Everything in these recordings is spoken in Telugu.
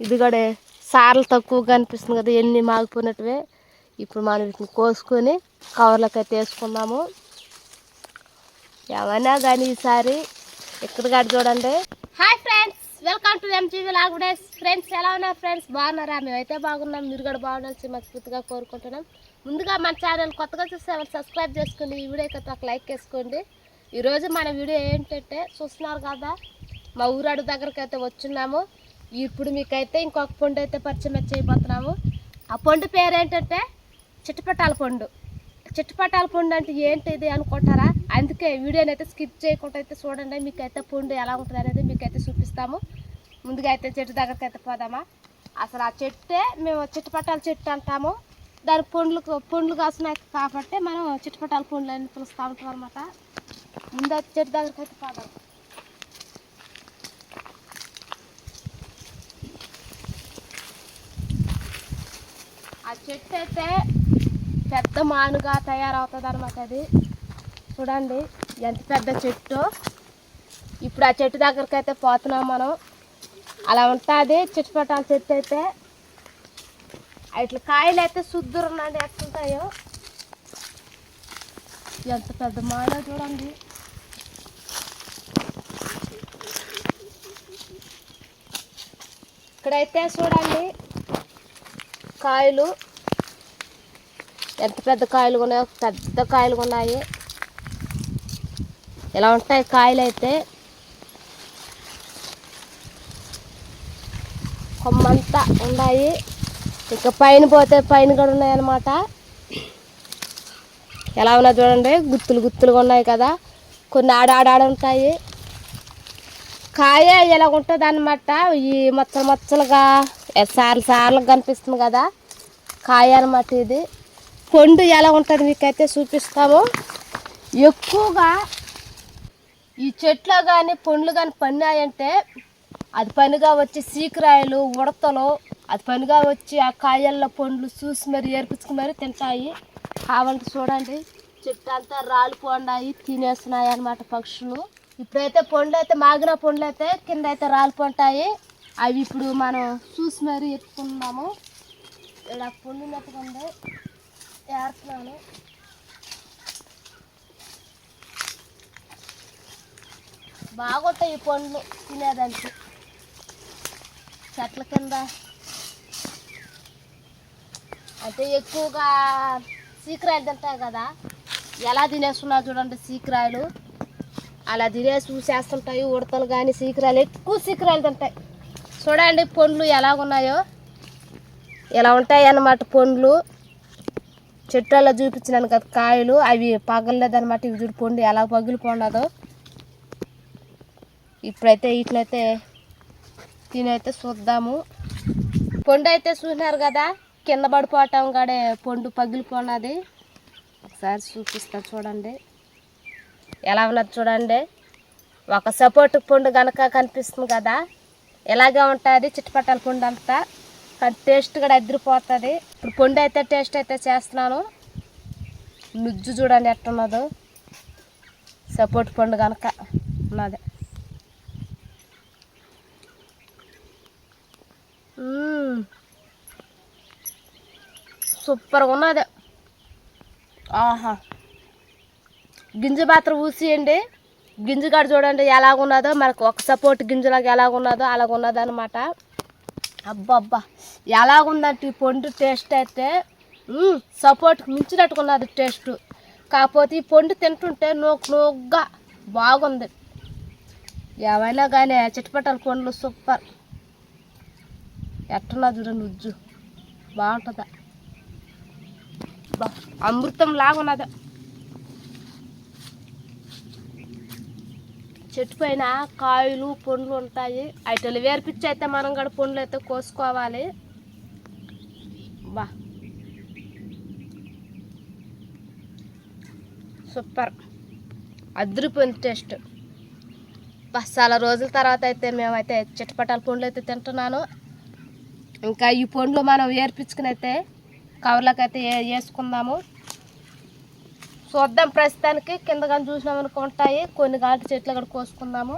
ఇది కూడా సార్లు తక్కువగా అనిపిస్తుంది కదా, ఎన్ని మాగిపోయినట్టువే. ఇప్పుడు మనం వీటిని కోసుకొని కవర్లోకి అయితే వేసుకుందాము. ఏమైనా కానీ ఈసారి ఇక్కడ కాడ చూడండి. Hi friends, welcome to ఎంజీవి vlog days. Friends ఎలా ఉన్నారు ఫ్రెండ్స్? బాగున్నారా? మేమైతే బాగున్నాం, మీరు కూడా బాగుండాల్సి మనస్ఫూర్తిగా కోరుకుంటున్నాం. ముందుగా మన ఛానల్ కొత్తగా చూస్తే సబ్స్క్రైబ్ చేసుకుని ఈ వీడియోకి అయితే ఒక లైక్ వేసుకోండి. ఈరోజు మన వీడియో ఏంటంటే చూస్తున్నారు కదా, మా ఊరాడు దగ్గరికి అయితే వచ్చున్నాము. ఇప్పుడు మీకైతే ఇంకొక పండు అయితే పరిచయం చేయబోతున్నాము. ఆ పండు పేరు ఏంటంటే చిట్టపట్టాల పండు. చిట్టపట్టాల పండు అంటే ఏంటిది అనుకుంటారా? అందుకే వీడియోని అయితే స్కిప్ చేయకుండా అయితే చూడండి. మీకైతే పండు ఎలా ఉంటుంది అనేది మీకైతే చూపిస్తాము. ముందుగా అయితే చెట్టు దగ్గరికి అయితే పోదామా. అసలు ఆ చెట్టే మేము చిట్టపట్టాల చెట్టు అంటాము. దానికి పండ్లు కాస్తున్నాయి కాబట్టి మనం చిట్టపట్టాల పండ్లు అని పిలుస్తూ ఉంటాం అనమాట. ముందు అయితే చెట్టు దగ్గరికి అయితే పోదాం. ఆ చెట్టు అయితే పెద్ద మానుగా తయారవుతుంది అనమాట. అది చూడండి ఎంత పెద్ద చెట్టు. ఇప్పుడు ఆ చెట్టు దగ్గరికి అయితే పోతున్నాం మనం. అలా ఉంటుంది చిట్టపట్టాల చెట్టు అయితే. ఇట్లా కాయలు అయితే శుద్ధురున్నాండి ఎట్లుంటాయో. ఎంత పెద్ద మానో చూడండి. ఇక్కడైతే చూడండి కాయలు ఎంత పెద్ద కాయలు ఉన్నాయో, పెద్ద కాయలు ఉన్నాయి. ఇలా ఉంటాయి కాయలు అయితే. కొమ్మంతా ఉన్నాయి. ఇక పైన పోతే పైన కూడా ఉన్నాయి అన్నమాట. ఎలా ఉన్నా చూడండి, గుత్తులుగా ఉన్నాయి కదా. కొన్ని ఆడాడ ఉంటాయి. కాయ ఎలా ఉంటుంది అన్నమాట. ఈ మచ్చలుగా సార్లు కనిపిస్తుంది కదా, కాయ అన్నమాట ఇది. పండు ఎలా ఉంటుంది మీకైతే చూపిస్తాము. ఎక్కువగా ఈ చెట్లో కానీ పండ్లు కానీ పన్నాయంటే అది పనిగా వచ్చి సీకరాయలు ఉడతలు అది పనిగా వచ్చి ఆ కాయల్లో పండ్లు చూసి మరి ఏర్పించుకుని మరి తింటాయి. కావాలంటే చూడండి చెట్టు అంతా రాలిపోండాయి, తినేస్తున్నాయి అన్నమాట పక్షులు. ఇప్పుడైతే పండ్లు అయితే మాగిన పండ్లు అయితే కింద అయితే రాలిపోంటాయి. అవి ఇప్పుడు మనం చూసి మరి ఎత్తుకుందాము. ఇక్కడ పండ్లు నెత్తుకుంది ఏరుతున్నాను. బాగుంటాయి ఈ పండ్లు తినేదానికి. చెట్ల కింద అంటే ఎక్కువగా సీకరాయలు తింటాయి కదా, ఎలా తినేస్తున్నారు చూడండి. సీకరాయలు అలా తినేసి చూసేస్తుంటాయి. ఉడతలు కానీ సీకరాయలు, ఎక్కువ సీకరాయలు తింటాయి. చూడండి పండ్లు ఎలాగున్నాయో. ఎలా ఉంటాయి అన్నమాట పండ్లు. చెట్లలో చూపించినాను కదా కాయలు, అవి పగలలేదన్నమాట. ఇవి చూడు పండు ఎలా పగిలిపోండదో. ఇప్పుడైతే వీటినైతే తినైతే చూద్దాము. పండు అయితే చూసినారు కదా, కింద పడిపోవటం కాడే పండు పగిలిపోన్నది. ఒకసారి చూపిస్తా చూడండి ఎలా ఉన్నది చూడండి. ఒక సపోర్ట్ పండు కనుక కనిపిస్తుంది కదా, ఎలాగే ఉంటుంది చిట్టపట్టాల పండు అంతా. కానీ టేస్ట్ కూడా అదిరిపోతుంది. ఇప్పుడు పండు అయితే టేస్ట్ అయితే చేస్తున్నాను. నుజ్జు చూడండి ఎట్టున్నదో. సపోర్ట్ పండు కనుక ఉన్నది. సూపర్గా ఉన్నది. ఆహా, గింజ మాత్రం ఊసియండి. గింజ కాడ చూడండి ఎలాగున్నదో. మనకు ఒక సపోర్ట్ గింజలాగా ఎలాగున్నదో అలాగున్నది అనమాట. అబ్బబ్బా ఎలాగుందంటే ఈ పండు టేస్ట్ అయితే సపోర్ట్కి మించినట్టుకున్నది టేస్ట్. కాకపోతే ఈ పండు తింటుంటే నోగ్గా బాగుంది. ఏమైనా కానీ చిట్టపట్టాల పండ్లు సూపర్. ఎట్టున్నా చూడండి ఉజ్జు బాగుంటుందా, అమృతం లాగున్నది. చెట్టు పైన కాయలు పండ్లు ఉంటాయి. ఐటలు వేర్పిచ్చి అయితే మనం కూడా పండ్లు అయితే కోసుకోవాలి. బా సూపర్, అదిరిపోయింది టేస్ట్. చాలా రోజుల తర్వాత అయితే మేమైతే చిట్టపట్టాల పండ్లు అయితే తింటున్నాను. ఇంకా ఈ పండ్లు మనం వేర్పించుకుని అయితే కవర్లోకి అయితే వేసుకుందాము. చూద్దాం. ప్రస్తుతానికి కింద కానీ చూసినాం అనుకుంటాయి. కొన్ని గాలి చెట్లు కూడా కోసుకుందాము.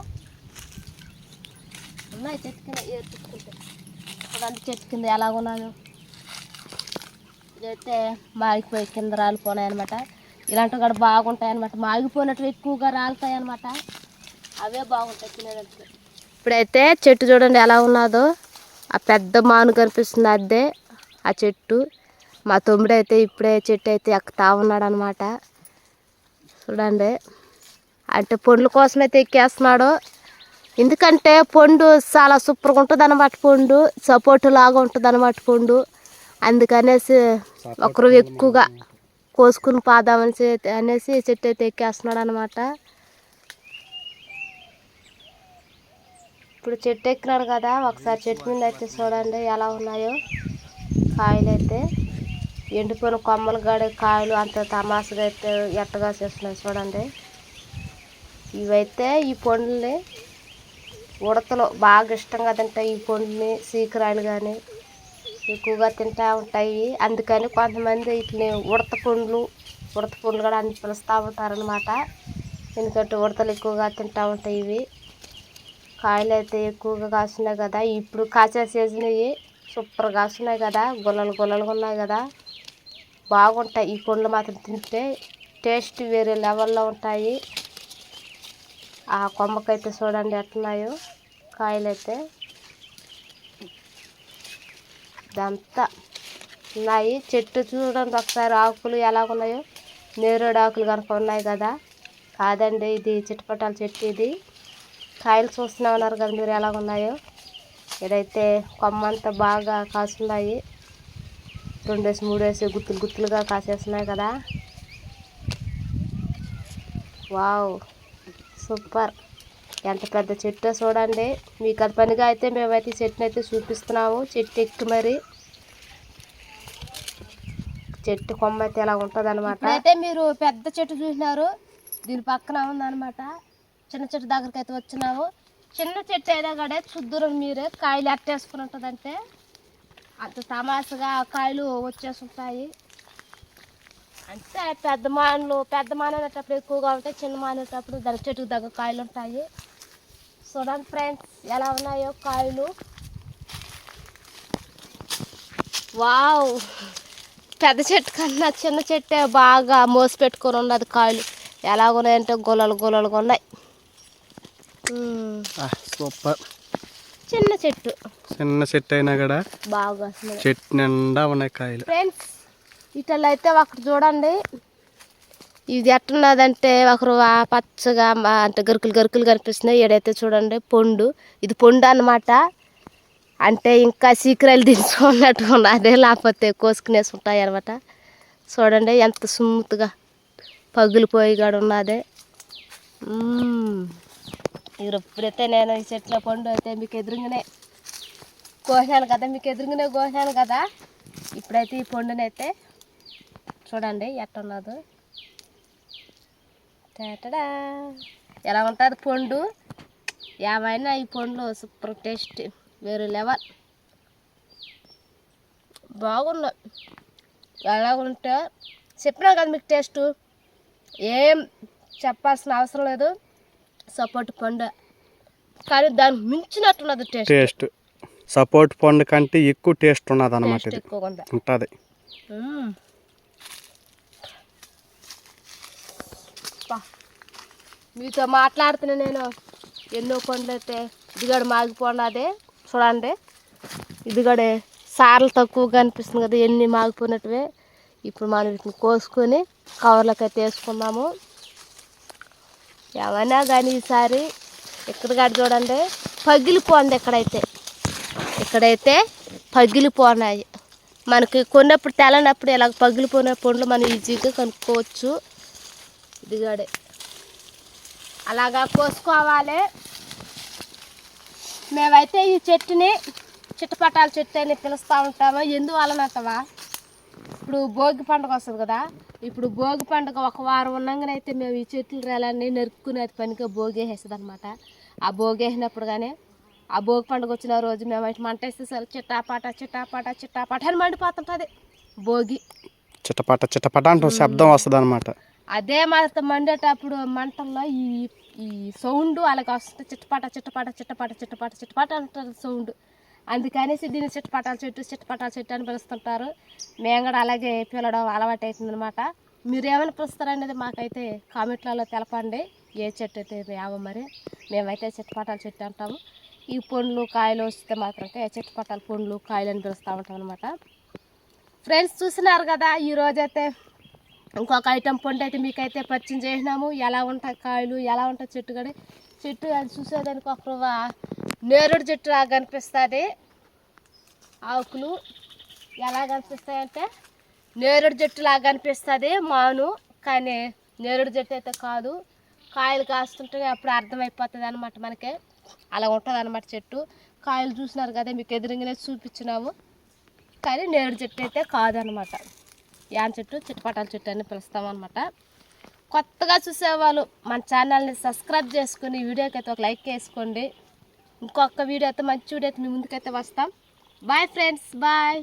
ఉన్నాయి చెట్టు కింద ఏర్పించుకుంటే. చూడండి చెట్టు కింద ఎలా ఉన్నాను. ఇదైతే మాగిపోయి కింద రాలిపోనాయి అనమాట. ఇలాంటివి కూడా బాగుంటాయి అనమాట. మాగిపోయినట్టు ఎక్కువగా రాలుతాయి అనమాట. అవే బాగుంటాయి తినేదానికి. ఇప్పుడైతే చెట్టు చూడండి ఎలా ఉన్నదో. ఆ పెద్ద మాను కనిపిస్తుంది, అదే ఆ చెట్టు. మా తమ్ముడైతే ఇప్పుడే చెట్టు అయితే ఎక్కుతా ఉన్నాడు అనమాట. చూడండి, అంటే పండ్ల కోసమైతే ఎక్కేస్తున్నాడు. ఎందుకంటే పండు చాలా సూపర్గా ఉంటుంది అన్నమాట. పండు సపోర్టు లాగా ఉంటుంది అన్నమాట పండు. అందుకనేసి ఒకరు ఎక్కువగా కోసుకుని పాదామని అనేసి చెట్టు అయితే ఎక్కేస్తున్నాడు అనమాట. ఇప్పుడు చెట్టు ఎక్కినాడు కదా, ఒకసారి చెట్టు మీద అయితే చూడండి ఎలా ఉన్నాయో కాయలు. అయితే ఎండిపోయిన కొమ్మలు గడి కాయలు అంత తమాసగా అయితే ఎట్టగా చేస్తున్నాయి చూడండి. ఇవైతే ఈ పండ్లని ఉడతలు బాగా ఇష్టంగా తింటాయి. ఈ పండ్లని సీకరాలు కానీ ఎక్కువగా తింటూ ఉంటాయి. అందుకని కొంతమంది వీటిని ఉడత పండ్లు కూడా అని పిలుస్తూ ఉంటారనమాట. ఎందుకంటే ఉడతలు ఎక్కువగా తింటూ ఉంటాయి. ఇవి కాయలు అయితే ఎక్కువగా కాస్తున్నాయి కదా, ఇప్పుడు కాసే సీజన్. ఇవి సూపర్గా కాస్తున్నాయి కదా, గుల్లలుగా ఉన్నాయి కదా, బాగుంటాయి. ఈ పండ్లు మాత్రం తింటే టేస్ట్ వేరే లెవెల్లో ఉంటాయి. ఆ కొమ్మకైతే చూడండి ఎట్టున్నాయో కాయలు అయితే. ఇదంతా ఉన్నాయి. చెట్టు చూడండి ఒకసారి ఆకులు ఎలా ఉన్నాయో. నేరేడు ఆకులు కనుక ఉన్నాయి కదా, కాదండి ఇది చిట్టపట్టాల చెట్టు. ఇది కాయలు చూస్తూనే ఉన్నారు కదా మీరు ఎలా ఉన్నాయో. ఇదైతే కొమ్మ అంతా బాగా కాసున్నాయి. 2 వేసి 3 వేసి గుత్తులుగా కాసేస్తున్నాయి కదా. Wow, super. ఎంత పెద్ద చెట్టు చూడండి. మీకు అది పనిగా అయితే మేమైతే ఈ చెట్టుని అయితే చూపిస్తున్నాము. చెట్టు ఎక్కి మరి చెట్టు కొమ్మ అయితే ఎలా ఉంటుంది అనమాట. అయితే మీరు పెద్ద చెట్టు చూసినారు, దీని పక్కన ఉందన్నమాట. చిన్న చెట్టు దగ్గరికి అయితే వచ్చినాము. చిన్న చెట్టు అయినా కూడా చూద్దురు మీరే కాయలు ఎట్టేసుకుని ఉంటుందంటే అంత తమాసగా కాయలు వచ్చేస్తుంటాయి. అంటే పెద్ద మాను అనేటప్పుడు ఎక్కువగా ఉంటాయి, చిన్న మాను అనేటప్పుడు దాని చెట్టుకు దగ్గర కాయలు ఉంటాయి. చూడండి ఫ్రెండ్స్ ఎలా ఉన్నాయో కాయలు. వావ్, పెద్ద చెట్టు కన్నా చిన్న చెట్టే బాగా మోసి పెట్టుకొని ఉన్నది. కాయలు ఎలా ఉన్నాయంటే గుల్లలుగా ఉన్నాయి. సూపర్. చిన్న చెట్టు అయినా కూడా బాగా చెట్టు నిండా ఉన్నాయి కాయలు. ఫ్రెండ్స్ ఇటల్లో అయితే ఒకటి చూడండి, ఇది ఎట్టున్నదంటే ఒకరు పచ్చగా అంటే గరుకులు కనిపిస్తున్నాయి. ఈడైతే చూడండి పండు, ఇది పండు అన్నమాట. అంటే ఇంకా సీకరాలు దించుకున్నట్టు ఉన్నది, లేకపోతే కోసుకునేసి ఉంటాయి అనమాట. చూడండి ఎంత స్మూత్గా పగిలిపోయి కూడా ఉన్నది. ఇప్పుడైతే నేను ఈ చెట్ల పండు అయితే మీకు ఎదురుగానే కోసాను కదా. ఇప్పుడైతే ఈ పండునైతే చూడండి ఎట్టున్నదో. టేటడా ఎలా ఉంటుంది పండు. ఏమైనా ఈ పండ్లు సూపర్ టేస్ట్ వేరే లెవెల్ బాగున్నాయి. ఎలాగుంటే చెప్పినా కదా మీకు టేస్ట్ ఏం చెప్పాల్సిన అవసరం లేదు. సపోర్ట్ పండు కానీ దానికి మించినట్టున్నది టేస్ట్. సపోర్ట్ పండు కంటే ఎక్కువ టేస్ట్ ఉన్నది అన్నమాట. ఉంటుంది. మీతో మాట్లాడుతున్నా నేను ఎన్నో పండ్లు అయితే. ఇదిగడ మాగిపోన్నదే చూడండి. ఇదిగడే సార్లు తక్కువగా అనిపిస్తుంది కదా, ఎన్ని మాగిపోయినట్టువే. ఇప్పుడు మనం వీటిని కోసుకొని కవర్లకు అయితే వేసుకున్నాము. ఏమైనా కానీ ఈసారి ఎక్కడికాడ చూడండి పగిలిపోంది. ఇక్కడైతే పగిలిపోనాయి. మనకి కొన్నప్పుడు తెలనప్పుడు ఇలాగ పగిలిపోయిన పండ్లు మనం ఈజీగా కనుక్కోవచ్చు. ఇదిగాడే అలాగా కోసుకోవాలి. మేమైతే ఈ చెట్టుని చిట్టపట్టాల చెట్టు అని పిలుస్తూ ఉంటాము. ఎందువలనంటవా, ఇప్పుడు భోగి పండుగ వస్తుంది కదా. ఇప్పుడు భోగి పండుగ ఒక వారం ఉన్నాగానైతే మేము ఈ చెట్లు రేలన్నీ నరుక్కునేది పనిగా భోగి వేసేది అనమాట. ఆ భోగి వేసినప్పుడు కానీ ఆ భోగి పండుగ వచ్చిన రోజు మేము అయితే మంట వేస్తే సరే చిట్టాపాట అని మండిపోతుంటుంది భోగి. చిట్టపాట అంటే శబ్దం వస్తుంది అనమాట. అదే మాత్రం మండేటప్పుడు మంటల్లో ఈ సౌండ్ అలాగ వస్తుంది. చిట్టపాట అంటారు సౌండ్. అందుకనేసి దీన్ని చిట్టపటాల చెట్టు అని పిలుస్తుంటారు. మేము కూడా అలాగే పిలవడం అలవాటు అవుతుంది అనమాట. మీరు ఏమైనా పిలుస్తారనేది మాకైతే కామెంట్లలో తెలపండి. ఏ చెట్టు అయితే ఏమో మరి మేమైతే చిట్టపటాల చెట్టు అంటాము. ఈ పండ్లు కాయలు వస్తే మాత్రం చిట్టపటాల పండ్లు కాయలు అని పిలుస్తూ ఉంటాం అనమాట. ఫ్రెండ్స్ చూసినారు కదా, ఈరోజైతే ఇంకొక ఐటెం పండు అయితే మీకైతే పరిచయం చేసినాము. ఎలా ఉంటాయి కాయలు, ఎలా ఉంటుంది చెట్టు అది చూసేదానికి ఒక నేరుడు చెట్టు లాగా కనిపిస్తుంది. ఆకులు ఎలా కనిపిస్తాయంటే నేరుడు చెట్టు లాగా కనిపిస్తుంది మాను, కానీ నేరుడు చెట్టు అయితే కాదు. కాయలు కాస్తుంటే అప్పుడు అర్థమైపోతుంది అనమాట మనకి. అలా ఉంటుంది అనమాట చెట్టు. కాయలు చూసినారు కదా, మీకు ఎదురుగానే చూపించినాము, కానీ నేరుడు చెట్టు అయితే కాదనమాట. యాన్ చెట్టు చిట్టపటాల చెట్టు అని పిలుస్తామన్నమాట. కొత్తగా చూసేవాళ్ళు మన ఛానల్ని సబ్స్క్రైబ్ చేసుకుని వీడియోకి అయితే ఒక లైక్ వేసుకోండి. ఇంకొక వీడియో అయితే మంచి వీడియో అయితే మీ ముందుకైతే వస్తాం. Bye friends, bye.